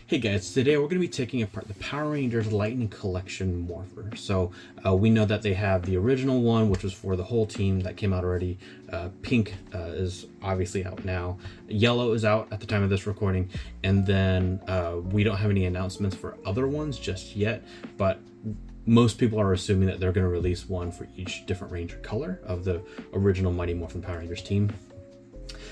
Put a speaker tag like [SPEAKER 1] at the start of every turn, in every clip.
[SPEAKER 1] Hey guys, today we're going to be taking apart the Power Rangers Lightning Collection Morpher. So we know that they have the original one, which was for the whole team that came out already. Pink is obviously out now. Yellow is out at the time of this recording. And then we don't have any announcements for other ones just yet, but most people are assuming that they're going to release one for each different Ranger color of the original Mighty Morphin Power Rangers team.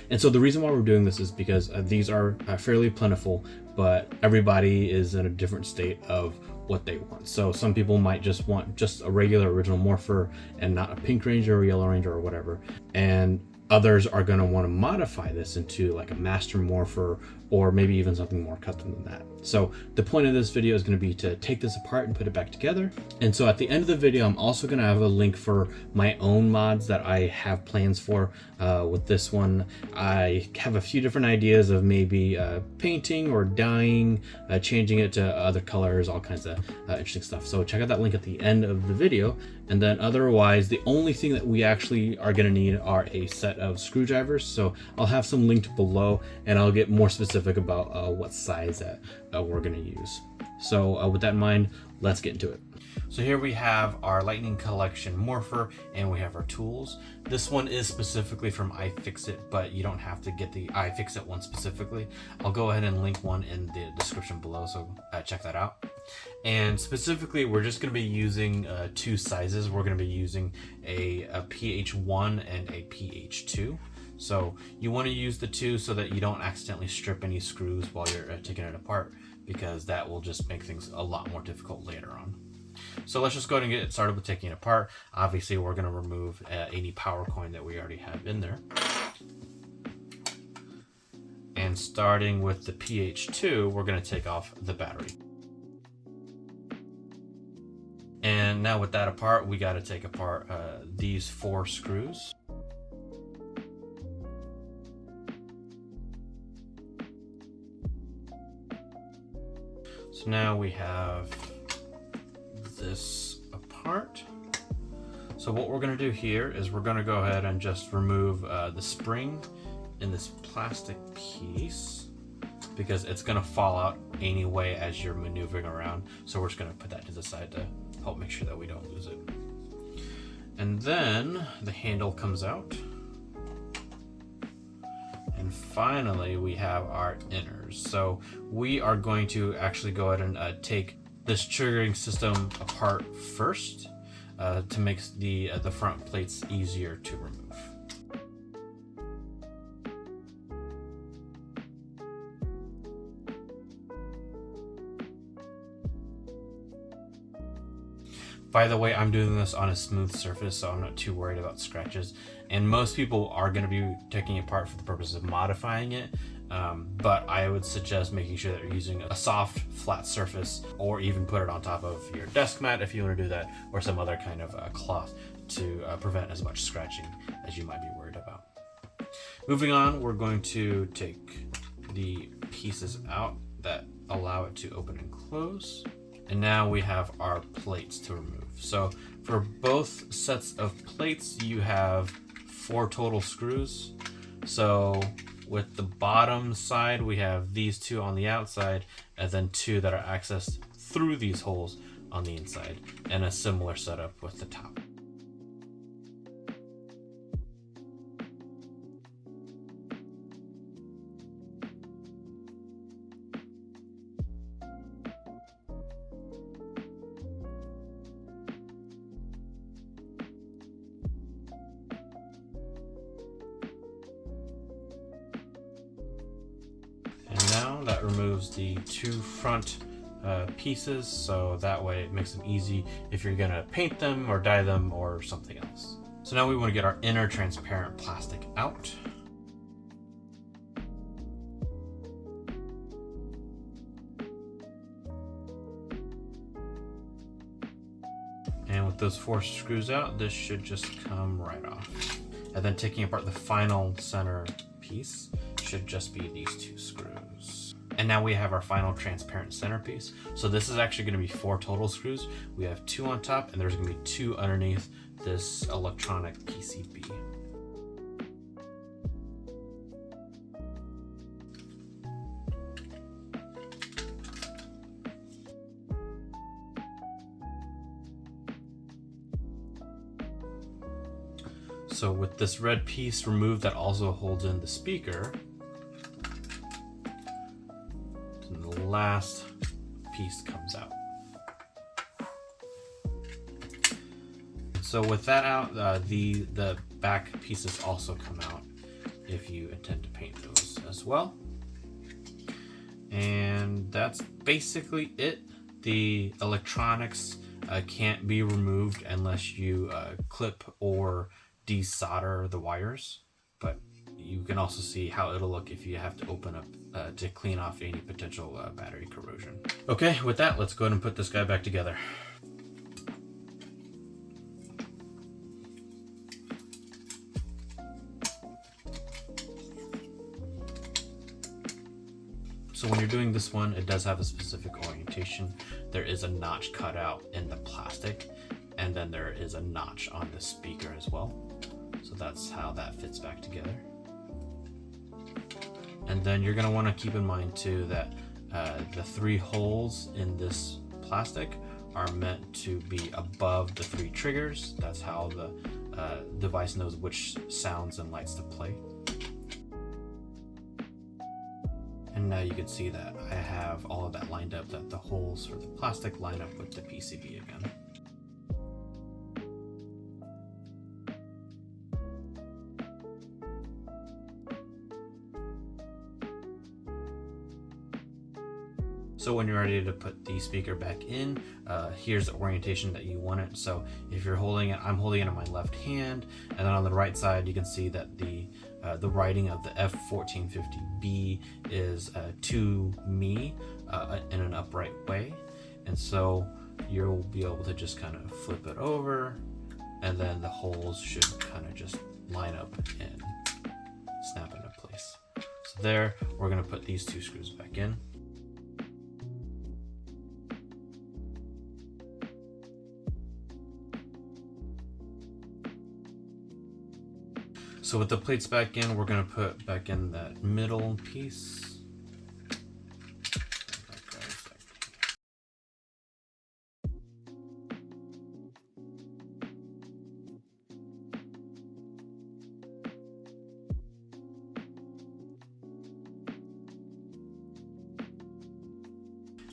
[SPEAKER 1] And so the reason why we're doing this is because these are fairly plentiful, but everybody is in a different state of what they want. So some people might just want just a regular original Morpher and not a Pink Ranger or Yellow Ranger or whatever. And others are going to want to modify this into like a Master Morpher or maybe even something more custom than that. So the point of this video is going to be to take this apart and put it back together. And so at the end of the video, I'm also going to have a link for my own mods that I have plans for with this one. I have a few different ideas of maybe painting or dyeing, changing it to other colors, all kinds of interesting stuff. So check out that link at the end of the video. And then otherwise, the only thing that we actually are going to need are a set of screwdrivers. So I'll have some linked below, and I'll get more specific about what size that we're going to use. So with that in mind, let's get into it. So here we have our Lightning Collection Morpher, and we have our tools. This one is specifically from iFixit, but you don't have to get the iFixit one specifically. I'll go ahead and link one in the description below, so check that out. And specifically, we're just going to be using two sizes. We're going to be using a PH1 and a PH2. So you want to use the two so that you don't accidentally strip any screws while you're taking it apart, because that will just make things a lot more difficult later on. So let's just go ahead and get started with taking it apart. Obviously, we're going to remove any power coin that we already have in there. And starting with the PH2, we're going to take off the battery. And now with that apart, we got to take apart these 4 screws. So now we have this apart. So what we're going to do here is we're going to go ahead and just remove the spring in this plastic piece, because it's going to fall out anyway as you're maneuvering around. So we're just going to put that to the side to help make sure that we don't lose it. And then the handle comes out. And finally, we have our inners. So we are going to actually go ahead and take this triggering system apart first to make the front plates easier to remove. By the way, I'm doing this on a smooth surface, so I'm not too worried about scratches. And most people are going to be taking it apart for the purpose of modifying it. But I would suggest making sure that you're using a soft, flat surface, or even put it on top of your desk mat if you want to do that, or some other kind of cloth to prevent as much scratching as you might be worried about. Moving on, we're going to take the pieces out that allow it to open and close. And now we have our plates to remove. So for both sets of plates, you have 4 total screws. So with the bottom side, we have these 2 on the outside, and then 2 that are accessed through these holes on the inside, and a similar setup with the top. Now that removes the 2 front pieces, so that way it makes them easy if you're gonna paint them or dye them or something else. So now we want to get our inner transparent plastic out. And with those 4 screws out, this should just come right off. And then taking apart the final center piece should just be these 2 screws. And now we have our final transparent centerpiece. So this is actually going to be 4 total screws. We have 2 on top, and there's going to be 2 underneath this electronic PCB. So with this red piece removed that also holds in the speaker, then the last piece comes out. So with that out, the back pieces also come out if you intend to paint those as well. And that's basically it. The electronics can't be removed unless you clip or desolder the wires, but you can also see how it'll look if you have to open up to clean off any potential battery corrosion. Okay, with that, let's go ahead and put this guy back together. So when you're doing this one, it does have a specific orientation. There is a notch cut out in the plastic, and then there is a notch on the speaker as well. So that's how that fits back together. And then you're gonna wanna keep in mind too that the 3 holes in this plastic are meant to be above the 3 triggers. That's how the device knows which sounds and lights to play. And now you can see that I have all of that lined up, that the holes for the plastic line up with the PCB again. So when you're ready to put the speaker back in, here's the orientation that you want it. So if you're holding it, I'm holding it in my left hand, and then on the right side you can see that the writing of the F1450B is to me in an upright way. And so you'll be able to just kind of flip it over, and then the holes should kind of just line up and snap into place. So there, we're gonna put these 2 screws back in. So with the plates back in, we're gonna put back in that middle piece.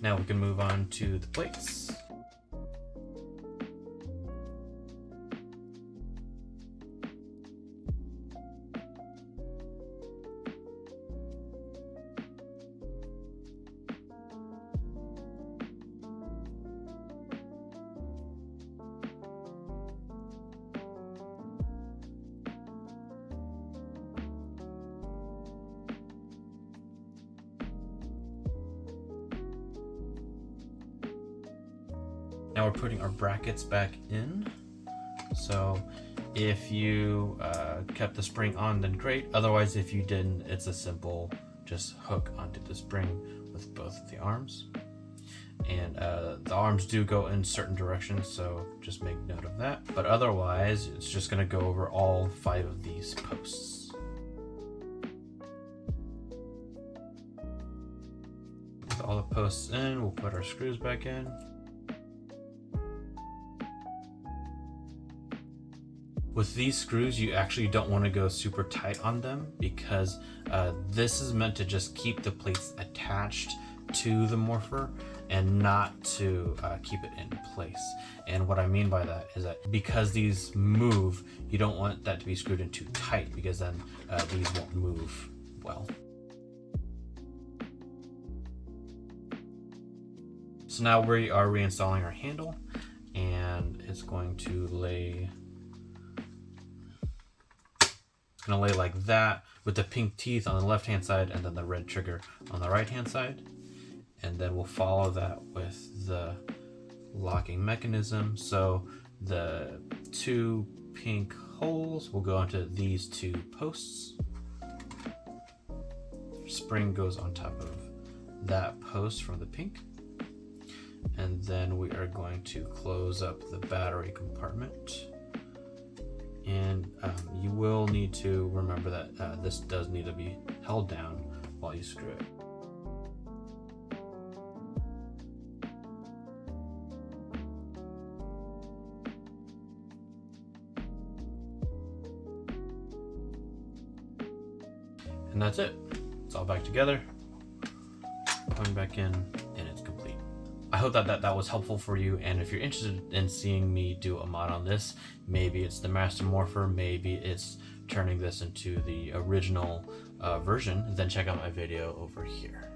[SPEAKER 1] Now we can move on to the plates. Now we're putting our brackets back in. So if you kept the spring on, then great. Otherwise, if you didn't, it's a simple just hook onto the spring with both of the arms. And the arms do go in certain directions, so just make note of that. But otherwise, it's just gonna go over all 5 of these posts. With all the posts in, we'll put our screws back in. With these screws, you actually don't want to go super tight on them, because this is meant to just keep the plates attached to the morpher and not to keep it in place. And what I mean by that is that because these move, you don't want that to be screwed in too tight, because then these won't move well. So now we are reinstalling our handle, and it's going to lay like that, with the pink teeth on the left hand side and then the red trigger on the right hand side. And then we'll follow that with the locking mechanism. So the 2 pink holes will go into these 2 posts. Spring goes on top of that post from the pink. And then we are going to close up the battery compartment. And you will need to remember that this does need to be held down while you screw it. And that's it. It's all back together. Going back in, and it's complete. I hope that was helpful for you, and if you're interested in seeing me do a mod on this, maybe it's the Master Morpher, maybe it's turning this into the original version, then check out my video over here.